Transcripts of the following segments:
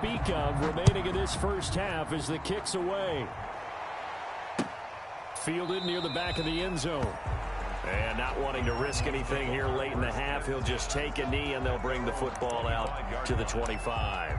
speak of remaining in this first half as the kick's away. Fielded near the back of the end zone. And not wanting to risk anything here late in the half, he'll just take a knee and they'll bring the football out to the 25.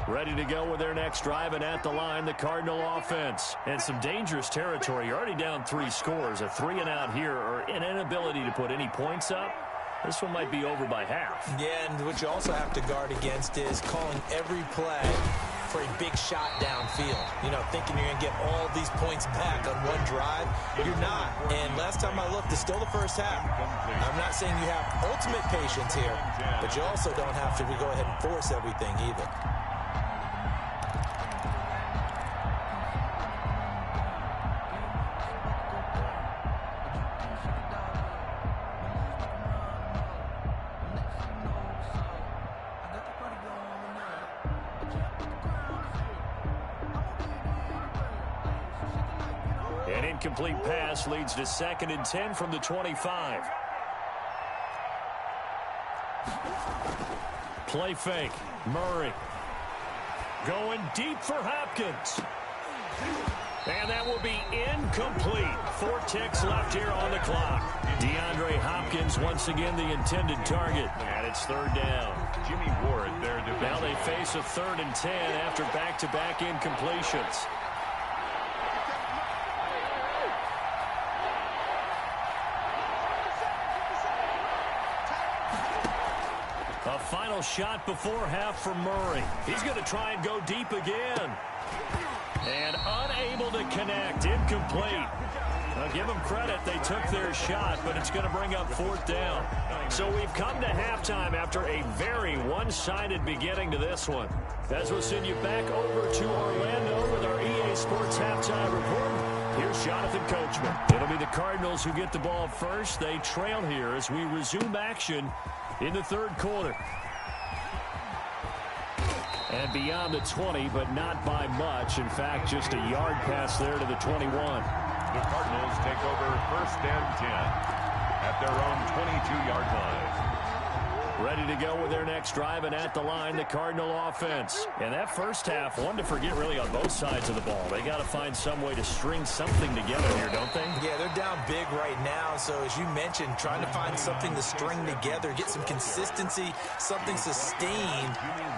Ready to go with their next drive, and at the line, the Cardinal offense. And some dangerous territory. You're already down 3 scores. A 3-and-out here, or an inability to put any points up. This one might be over by half. Yeah, and what you also have to guard against is calling every play for a big shot downfield. You know, thinking you're going to get all these points back on one drive. You're not. And last time I looked, it's still the first half. I'm not saying you have ultimate patience here, but you also don't have to go ahead and force everything either. An incomplete pass leads to 2nd and 10 from the 25. Play fake. Murray. Going deep for Hopkins. And that will be incomplete. 4 ticks left here on the clock. DeAndre Hopkins once again the intended target. And it's 3rd down. Jimmy Ward there. Now they face a 3rd and 10 after back-to-back incompletions. A final shot before half for Murray. He's going to try and go deep again. And unable to connect. Incomplete. Now give them credit. They took their shot, but it's going to bring up 4th down. So we've come to halftime after a very one-sided beginning to this one. As we'll send you back over to Orlando with our EA Sports Halftime Report. Here's Jonathan Coachman. It'll be the Cardinals who get the ball first. They trail here as we resume action in the 3rd quarter. And beyond the 20, but not by much. In fact, just a yard pass there to the 21. The Cardinals take over 1st and 10 at their own 22-yard line. Ready to go with their next drive, and at the line, the Cardinal offense. And that first half, one to forget really on both sides of the ball. They got to find some way to string something together here, don't they? Yeah, they're down big right now. So as you mentioned, trying to find something to string together, get some consistency, something sustained,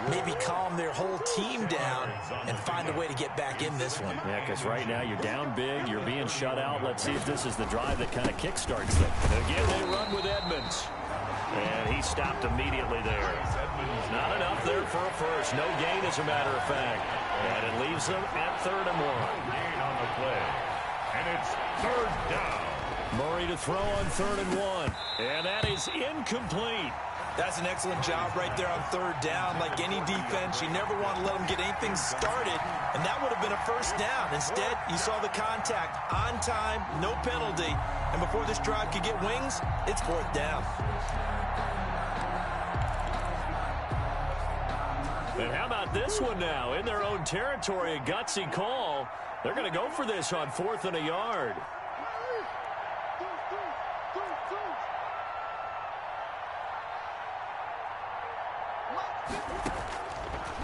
maybe calm their whole team down and find a way to get back in this one. Yeah, because right now you're down big, you're being shut out. Let's see if this is the drive that kind of kickstarts them. Again, they run with Edmonds. And he stopped immediately there. Not enough there for a first. No gain, as a matter of fact. And it leaves them at 3rd and 1. Gain on the play. And it's 3rd down. Murray to throw on 3rd and 1. And that is incomplete. That's an excellent job right there on 3rd down. Like any defense, you never want to let them get anything started, and that would have been a first down. Instead, you saw the contact on time, no penalty, and before this drive could get wings, it's 4th down. And how about this one now? In their own territory, a gutsy call. They're going to go for this on 4th and a yard.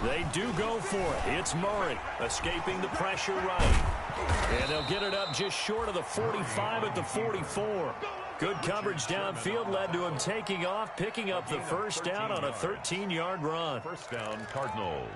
They do go for it. It's Murray escaping the pressure right. And they'll get it up just short of the 45 at the 44. Good coverage downfield led to him taking off, picking up the first down on a 13-yard run. First down, Cardinals.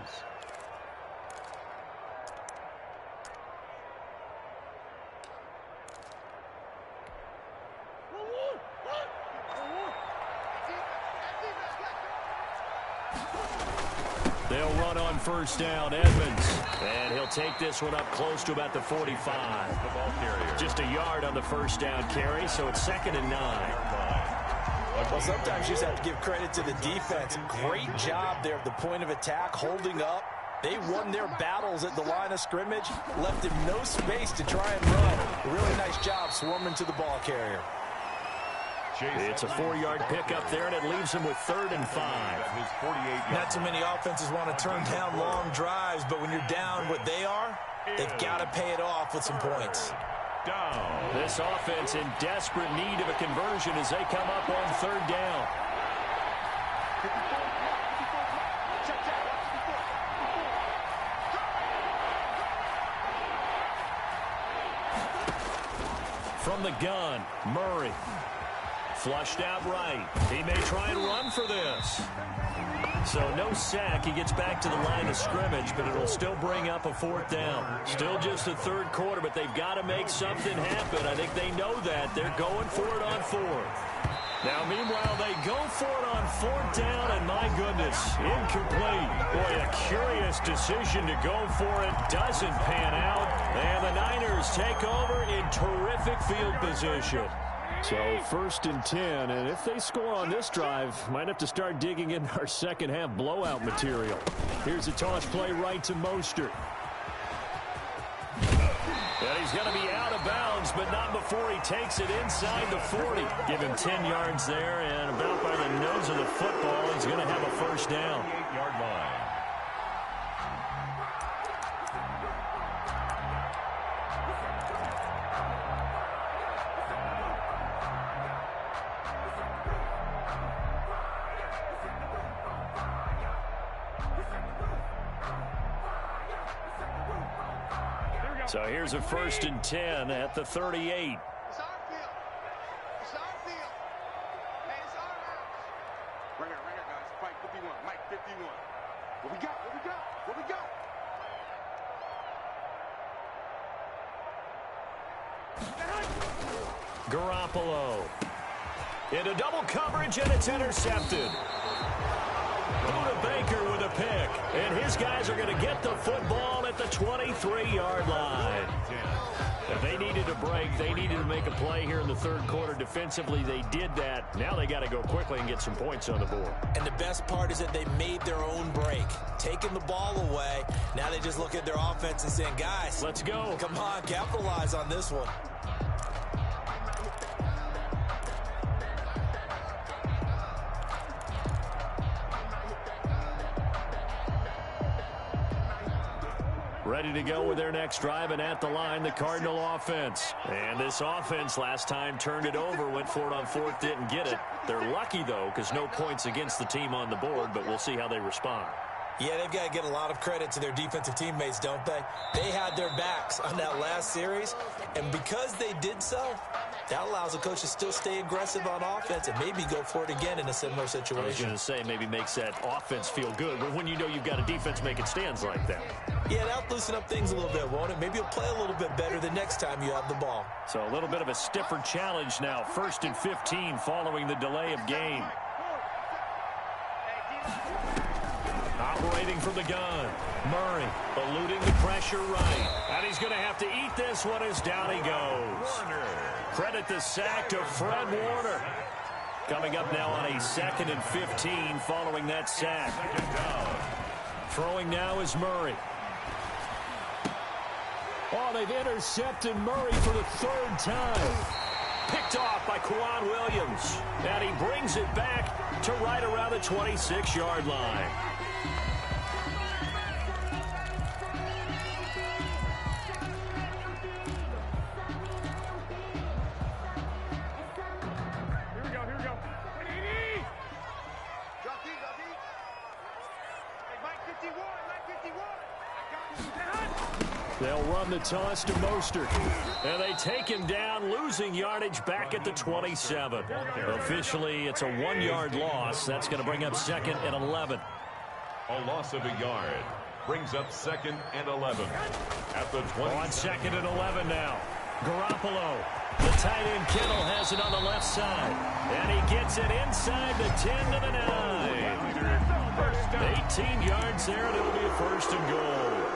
They'll run on first down, Edmonds. And he'll take this one up close to about the 45. Just a yard on the first down carry, so it's 2nd and 9. Well, sometimes you just have to give credit to the defense. Great job there at the point of attack, holding up. They won their battles at the line of scrimmage, left him no space to try and run. A really nice job swarming to the ball carrier. It's a 4-yard pickup there, and it leaves him with 3rd and 5. Not too many offenses want to turn down long drives, but when you're down what they are, They've got to pay it off with some points. Down. This offense in desperate need of a conversion as they come up on third down. From the gun, Murray. Flushed out right. He may try and run for this. So no sack. He gets back to the line of scrimmage, but it'll still bring up a fourth down. Still just the third quarter, but they've got to make something happen. I think they know that. They're going for it on fourth. Now, meanwhile, they go for it on fourth down, and my goodness, incomplete. Boy, a curious decision to go for it. Doesn't pan out, and the Niners take over in terrific field position. So 1st and 10, and if they score on this drive, might have to start digging in our second half blowout material. Here's a toss play right to Mostert. And he's going to be out of bounds, but not before he takes it inside the 40. Give him 10 yards there, and about by the nose of the football, he's going to have a first down. 8-yard line. So here's a 1st and 10 at the 38. It's our field. It's our field. Hey, it's our house. Right here, guys. Mike 51. Mike 51. What we got? What we got? What we got? Garoppolo. Into double coverage, and it's intercepted. Buda Baker with a pick, and his guys are going to get the football at the 23-yard line. If they needed a break, they needed to make a play here in the third quarter. Defensively, they did that. Now they got to go quickly and get some points on the board. And the best part is that they made their own break, taking the ball away. Now they just look at their offense and saying, guys, let's go. Come on, capitalize on this one. Ready to go with their next drive, and at the line, the Cardinal offense. And this offense last time turned it over, went for it on fourth, didn't get it. They're lucky, though, because no points against the team on the board, but we'll see how they respond. Yeah, they've got to get a lot of credit to their defensive teammates, don't they? They had their backs on that last series, and because they did so, that allows the coach to still stay aggressive on offense and maybe go for it again in a similar situation. I was going to say maybe makes that offense feel good, but when you know you've got a defense making stands like that. Yeah, that'll loosen up things a little bit, won't it? Maybe you'll play a little bit better the next time you have the ball. So a little bit of a stiffer challenge now. 1st and 15 following the delay of game. Operating from the gun. Murray eluding the pressure right. And he's going to have to eat this one as down he goes. Credit the sack to Fred Warner. Coming up now on a 2nd and 15 following that sack. Throwing now is Murray. Oh, they've intercepted Murray for the 3rd time. Picked off by Kwan Williams. And he brings it back to right around the 26-yard line. They'll run the toss to Mostert. And they take him down, losing yardage back at the 27. Officially, it's a 1-yard loss. That's going to bring up 2nd and 11. A loss of a yard brings up 2nd and 11. At the 20. On 2nd and 11 now. Garoppolo. The tight end Kittle has it on the left side. And he gets it inside the 10 to the 9. 18 yards there, and it'll be a 1st and goal.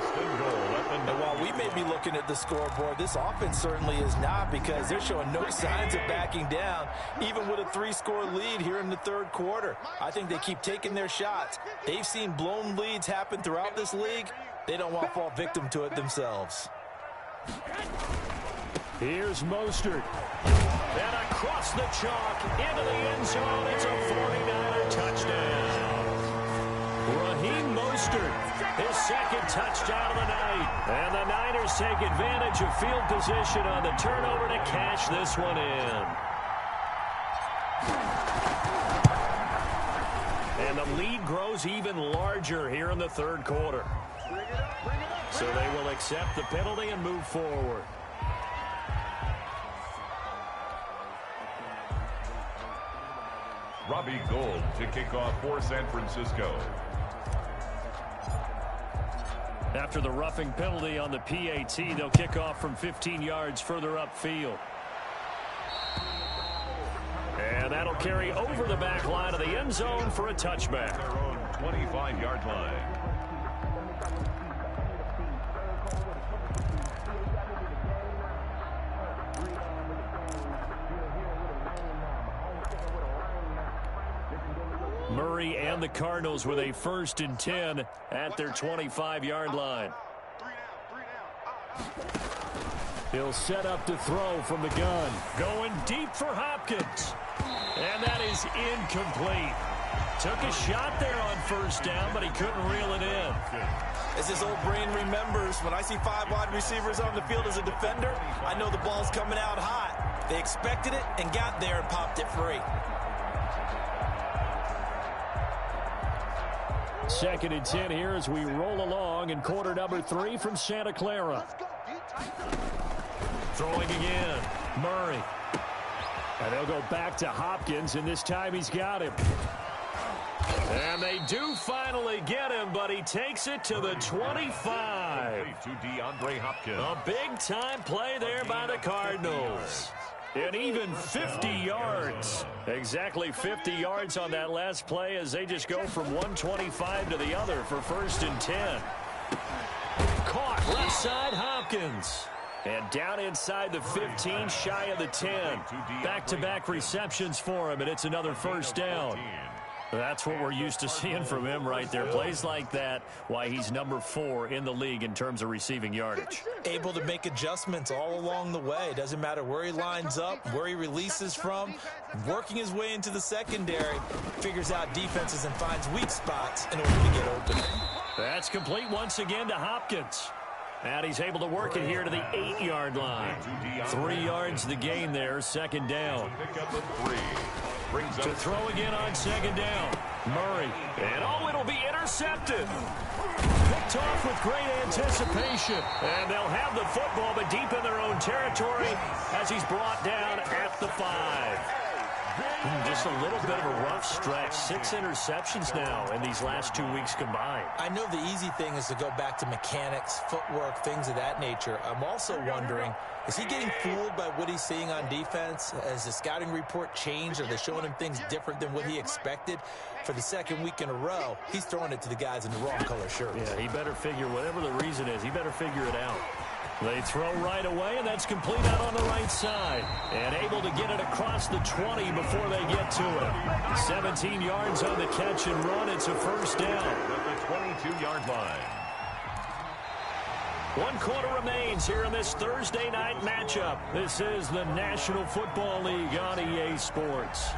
And while we may be looking at the scoreboard, this offense certainly is not, because they're showing no signs of backing down, even with a 3-score lead here in the 3rd quarter. I think they keep taking their shots. They've seen blown leads happen throughout this league. They don't want to fall victim to it themselves. Here's Mostert. And across the chalk into the end zone. It's a 49er touchdown. Raheem Mostert Mostert, his second touchdown of the night. And the Niners take advantage of field position on the turnover to cash this one in. And the lead grows even larger here in the third quarter. So they will accept the penalty and move forward. Robbie Gould to kick off for San Francisco. After the roughing penalty on the PAT, they'll kick off from 15 yards further upfield. And that'll carry over the back line of the end zone for a touchback. Their own 25-yard line. Murray and the Cardinals with a 1st and 10 at their 25-yard line. He'll set up to throw from the gun. Going deep for Hopkins. And that is incomplete. Took a shot there on 1st down, but he couldn't reel it in. As his old brain remembers, when I see 5 wide receivers on the field as a defender, I know the ball's coming out hot. They expected it and got there and popped it free. 2nd and 10 here as we roll along in quarter number 3 from Santa Clara. Throwing again, Murray. And they'll go back to Hopkins, and this time he's got him. And they do finally get him, but he takes it to the 25. To DeAndre Hopkins. A big-time play there by the Cardinals. And even 50 yards. Exactly 50 yards on that last play as they just go from 125 to the other for 1st and 10. Caught left side, Hopkins. And down inside the 15, shy of the 10. Back-to-back receptions for him, and it's another 1st down. That's what we're used to seeing from him right there. Plays like that, why he's number 4 in the league in terms of receiving yardage. Able to make adjustments all along the way. Doesn't matter where he lines up, where he releases from. Working his way into the secondary, figures out defenses and finds weak spots in order to get open. That's complete once again to Hopkins. And he's able to work it here to the 8-yard line. 3 yards the gain there, 2nd down. To throw again on 2nd down. Murray. And it'll be intercepted. Picked off with great anticipation. And they'll have the football, but deep in their own territory as he's brought down at the 5. Just a little bit of a rough stretch. 6 interceptions now in these last 2 weeks combined. I know the easy thing is to go back to mechanics, footwork, things of that nature. I'm also wondering, is he getting fooled by what he's seeing on defense? Has the scouting report changed? Are they showing him things different than what he expected? For the 2nd week in a row, he's throwing it to the guys in the wrong color shirts. Yeah, he better figure, whatever the reason is, he better figure it out. They throw right away, and that's complete out on the right side. And able to get it across the 20 before they get to it. 17 yards on the catch and run. It's a 1st down. At the 22-yard line. 1 quarter remains here in this Thursday night matchup. This is the National Football League on EA Sports.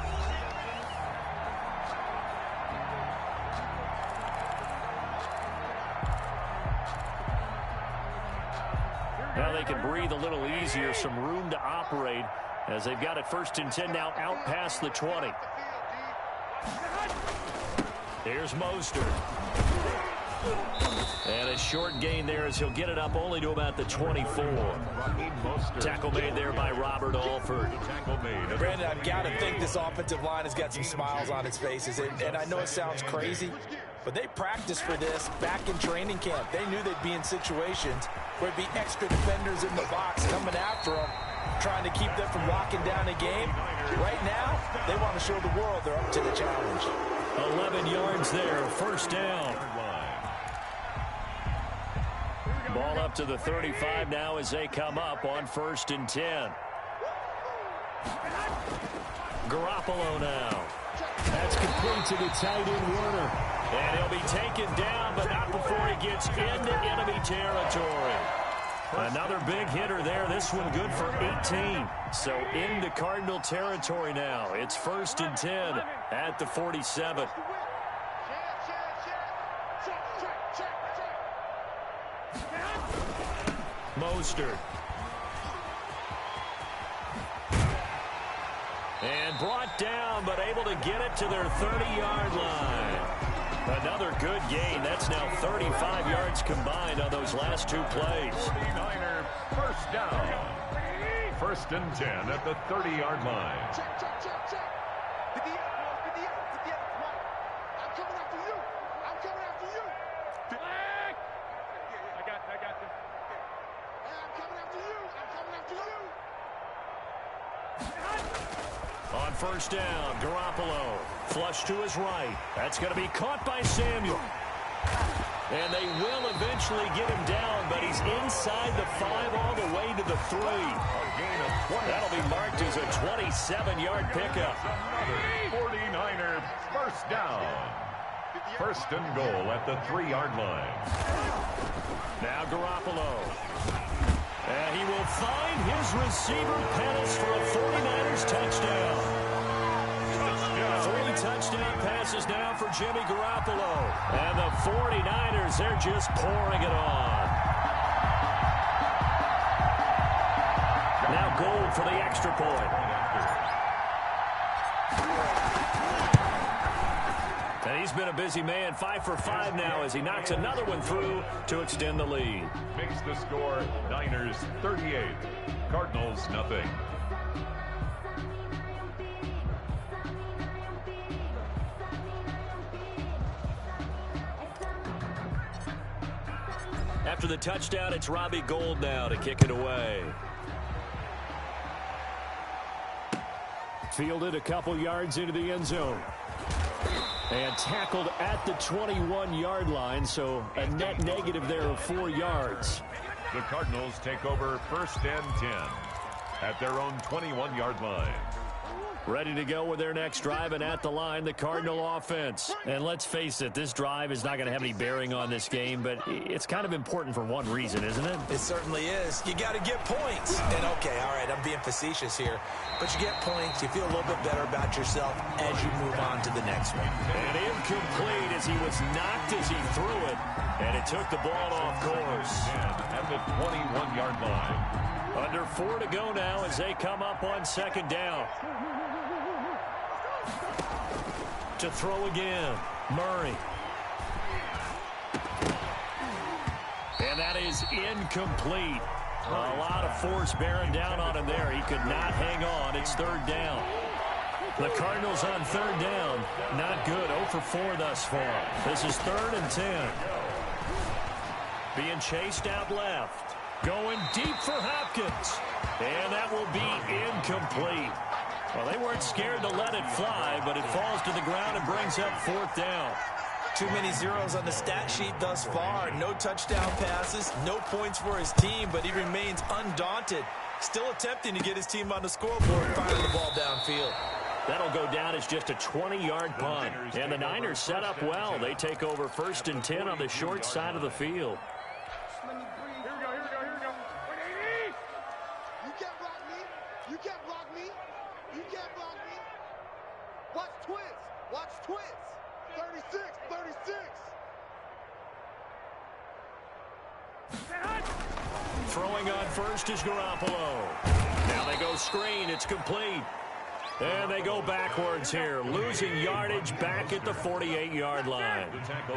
Now they can breathe a little easier, some room to operate as they've got it 1st and 10 now out past the 20. Here's Mostert. And a short gain there as he'll get it up only to about the 24. Tackle made there by Robert Alford. Brandon, I've got to think this offensive line has got some smiles on its faces. And I know it sounds crazy, but they practiced for this back in training camp. They knew they'd be in situations where there'd be extra defenders in the box coming after them, trying to keep them from locking down a game. Right now, they want to show the world they're up to the challenge. 11 yards there, 1st down. Ball up to the 35 now as they come up on 1st and 10. Garoppolo now. That's complete to the tight end Werner. And he'll be taken down, but not before he gets into enemy territory. Another big hitter there. This one good for 18. So into Cardinal territory now. It's 1st and 10 at the 47. Mostert. And brought down, but able to get it to their 30-yard line. Another good gain. That's now 35 yards combined on those last two plays. 49er first down. First and 10 at the 30-yard line. Check, check, check, check. Get the end, boys. Get the end. Get the end. Come on. I'm coming after you. I'm coming after you. I got this. Hey, I'm coming after you. I'm coming after you. On first down, Garoppolo. Flush to his right. That's going to be caught by Samuel. And they will eventually get him down, but he's inside the 5 all the way to the 3. That'll be marked as a 27-yard pickup. 49er first down. First and goal at the 3-yard line. Now Garoppolo. And he will find his receiver Pettis for a 49ers touchdown. 3 touchdown passes now for Jimmy Garoppolo. And the 49ers, they're just pouring it on. Now Gold for the extra point. And he's been a busy man, 5 for 5 now as he knocks another one through to extend the lead. Makes the score Niners 38, Cardinals nothing. After the touchdown, it's Robbie Gould now to kick it away. Fielded a couple yards into the end zone. And tackled at the 21-yard line, so a net negative there of 4 yards. The Cardinals take over first and 10 at their own 21-yard line. Ready to go with their next drive, and at the line, the Cardinal offense. And let's face it, this drive is not going to have any bearing on this game, but it's kind of important for one reason, isn't it? It certainly is. You got to get points. And okay, all right, I'm being facetious here, but you get points, you feel a little bit better about yourself as you move on to the next one. And incomplete as he was knocked as he threw it, and it took the ball off course. At the 21-yard line. Under 4 to go now as they come up on second down. To throw again, Murray. And that is incomplete. A lot of force bearing down on him there. He could not hang on. It's third down. The Cardinals on third down. Not good. 0 for 4 thus far. This is 3rd and 10. Being chased out left. Going deep for Hopkins. And that will be incomplete. Well, they weren't scared to let it fly, but it falls to the ground and brings up 4th down. Too many zeros on the stat sheet thus far. No touchdown passes, no points for his team, but he remains undaunted. Still attempting to get his team on the scoreboard, firing the ball downfield. That'll go down as just a 20-yard punt. And the Niners set up well. They take over 1st and 10 on the short side of the field. Here we go. You can't block me. You can't block me. You can't block me. Watch twins. Watch twins. 36, 36. Throwing on first is Garoppolo. Now they go screen. It's complete. And they go backwards here, losing yardage back at the 48-yard line.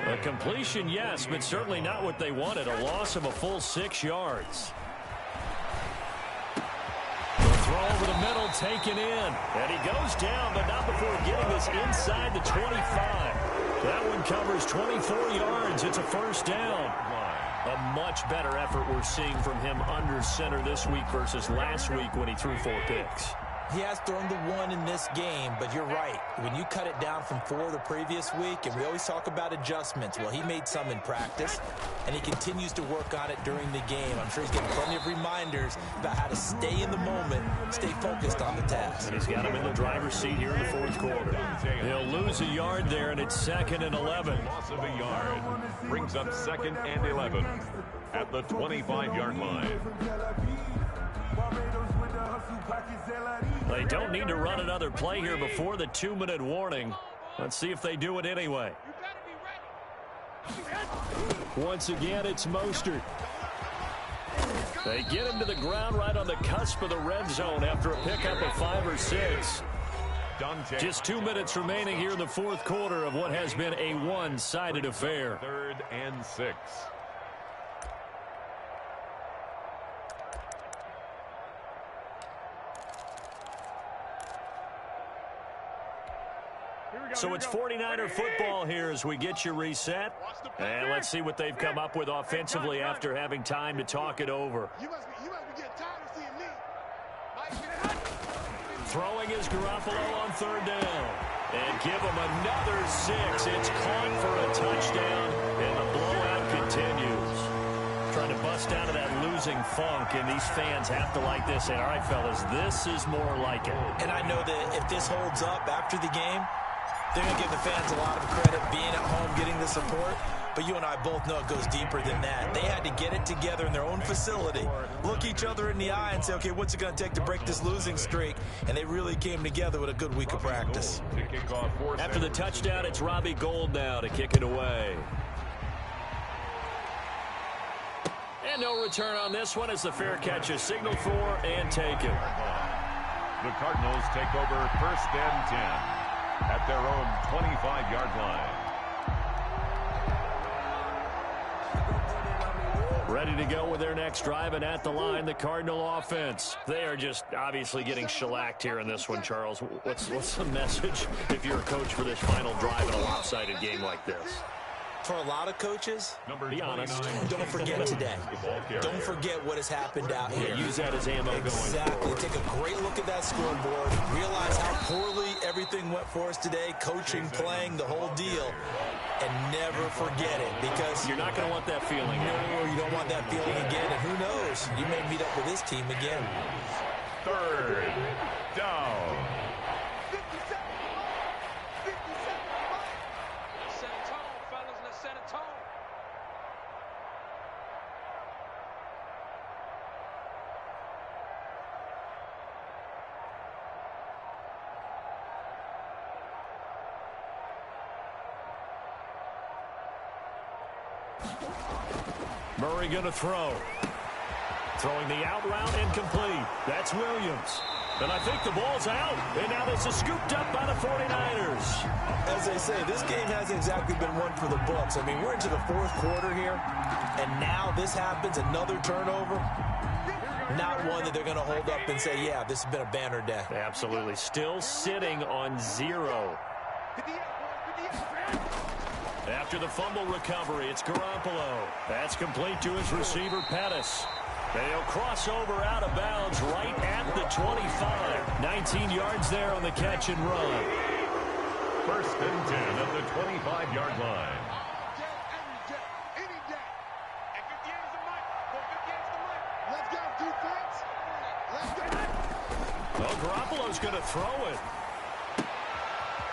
A completion, yes, but certainly not what they wanted. A loss of a full 6 yards. Throw over the middle, taken in. And he goes down, but not before getting this inside the 25. That one covers 24 yards. It's a first down. A much better effort we're seeing from him under center this week versus last week when he threw 4 picks. He has thrown the 1 in this game, but you're right. When you cut it down from 4 the previous week, and we always talk about adjustments, well, he made some in practice, and he continues to work on it during the game. I'm sure he's getting plenty of reminders about how to stay in the moment, stay focused on the task. And he's got him in the driver's seat here in the 4th quarter. He'll lose a yard there, and it's 2nd and 11. Loss of a yard brings up 2nd and 11 at the 25-yard line. They don't need to run another play here before the 2-minute warning. Let's see if they do it anyway. Once again, it's Mostert. They get him to the ground right on the cusp of the red zone after a pickup of 5 or 6. Just 2 minutes remaining here in the fourth quarter of what has been a one-sided affair. 3rd and 6. So it's 49er football here as we get you reset. And let's see what they've come up with offensively after having time to talk it over. You must be getting tired of seeing me. Throwing is Garoppolo on 3rd down. And give him another 6. It's caught for a touchdown, and the blowout continues. Trying to bust out of that losing funk, and these fans have to like this. And all right, fellas, this is more like it. And I know that if this holds up after the game, they're going to give the fans a lot of credit being at home, getting the support. But you and I both know it goes deeper than that. They had to get it together in their own facility, look each other in the eye and say, okay, what's it going to take to break this losing streak? And they really came together with a good week of practice. After the touchdown, it's Robbie Gould now to kick it away. And no return on this one as the fair catch is signaled for and taken. The Cardinals take over 1st and 10 at their own 25-yard line. Ready to go with their next drive, and at the line, the Cardinal offense. They are just obviously getting shellacked here in this one, Charles. What's the message if you're a coach for this final drive in a lopsided game like this? For a lot of coaches, be honest. Don't forget today. Don't forget what has happened out here. Use that as ammo going forward. Take a great look at that scoreboard. Realize how poorly everything went for us today. Coaching, playing, the whole deal. And never forget it, because you're not going to want that feeling. No, you don't want that feeling again. And who knows? You may meet up with this team again. 3rd down. Murray going to throw. Throwing the out route incomplete. That's Williams. And I think the ball's out. And now this is scooped up by the 49ers. As they say, this game hasn't exactly been one for the books. I mean, we're into the fourth quarter here. And now this happens, another turnover. Not one that they're going to hold up and say, yeah, this has been a banner day. Absolutely. Still sitting on 0. After the fumble recovery, it's Garoppolo. That's complete to his receiver, Pettis. They'll cross over out of bounds right at the 25. 19 yards there on the catch and run. 1st and 10 at the 25-yard line. Well, Garoppolo's going to throw it.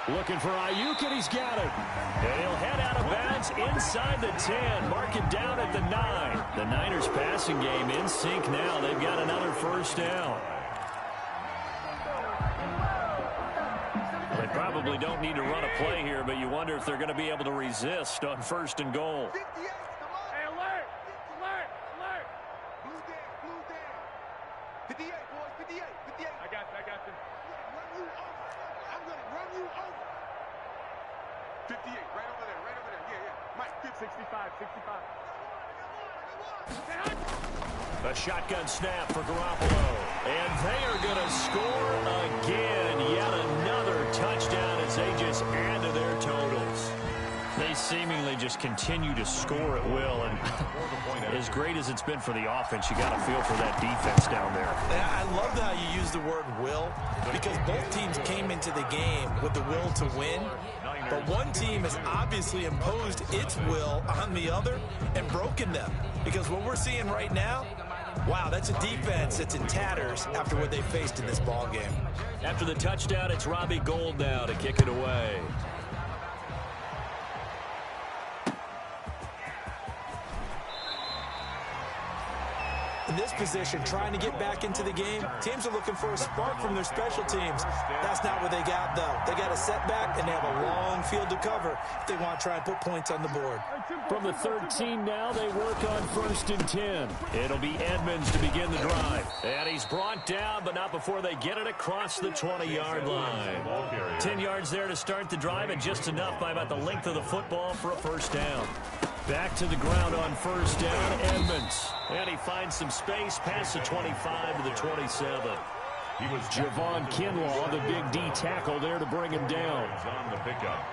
Looking for Ayuk, and he's got it. And he'll head out of bounds inside the 10. Mark it down at the 9. The Niners passing game in sync now. They've got another 1st down. They probably don't need to run a play here, but you wonder if they're going to be able to resist on 1st and goal. Hey, alert! Alert! Alert! Blue down. 58, boys. 58. I got you. Run you over. I'm going to run you over. 58, right over there. Yeah. Mike, 65. A shotgun snap for Garoppolo. And they are going to score again. Yet another touchdown as they just add to their totals. They seemingly just continue to score at will. And as great as it's been for the offense, you got to feel for that defense down there. I love how you use the word will, because both teams came into the game with the will to win. But one team has obviously imposed its will on the other and broken them. Because what we're seeing right now, wow, that's a defense that's in tatters after what they faced in this ball game. After the touchdown, it's Robbie Gould now to kick it away. And this position, trying to get back into the game, teams are looking for a spark from their special teams. That's not what they got, though. They got a setback, and they have a long field to cover if they want to try and put points on the board. From the 13 now, they work on 1st and 10. It'll be Edmonds to begin the drive. And he's brought down, but not before they get it across the 20-yard line. 10 yards there to start the drive, and just enough by about the length of the football for a first down. Back to the ground on 1st down, Edmonds. And he finds some space past the 25 to the 27. He was Javon Kinlaw, the big D tackle there to bring him down. On the pickup.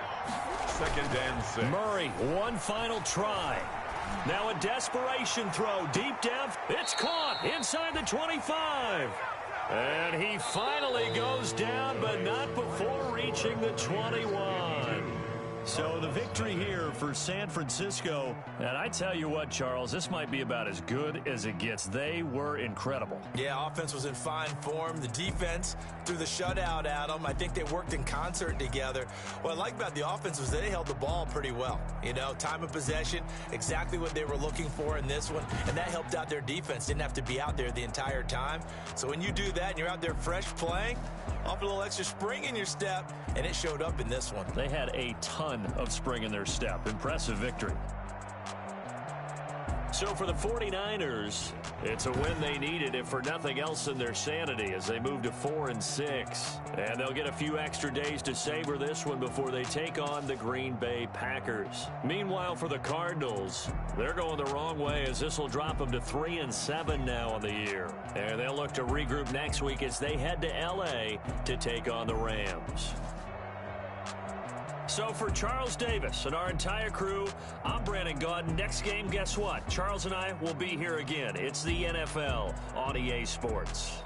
2nd and 6. Murray, one final try. Now a desperation throw deep down. It's caught inside the 25. And he finally goes down, but not before reaching the 21. So the victory here for San Francisco. And I tell you what, Charles, this might be about as good as it gets. They were incredible. Yeah, offense was in fine form. The defense threw the shutout at them. I think they worked in concert together. What I like about the offense was they held the ball pretty well. You know, time of possession, exactly what they were looking for in this one. And that helped out their defense. Didn't have to be out there the entire time. So when you do that and you're out there fresh playing, off a little extra spring in your step, and it showed up in this one. They had a ton of spring in their step. Impressive victory. So for the 49ers, it's a win they needed, if for nothing else in their sanity, as they move to 4-6. And they'll get a few extra days to savor this one before they take on the Green Bay Packers. Meanwhile, for the Cardinals, they're going the wrong way, as this will drop them to 3-7 now on the year. And they'll look to regroup next week as they head to L.A. to take on the Rams. So for Charles Davis and our entire crew, I'm Brandon Gaudin. Next game, guess what? Charles and I will be here again. It's the NFL on EA Sports.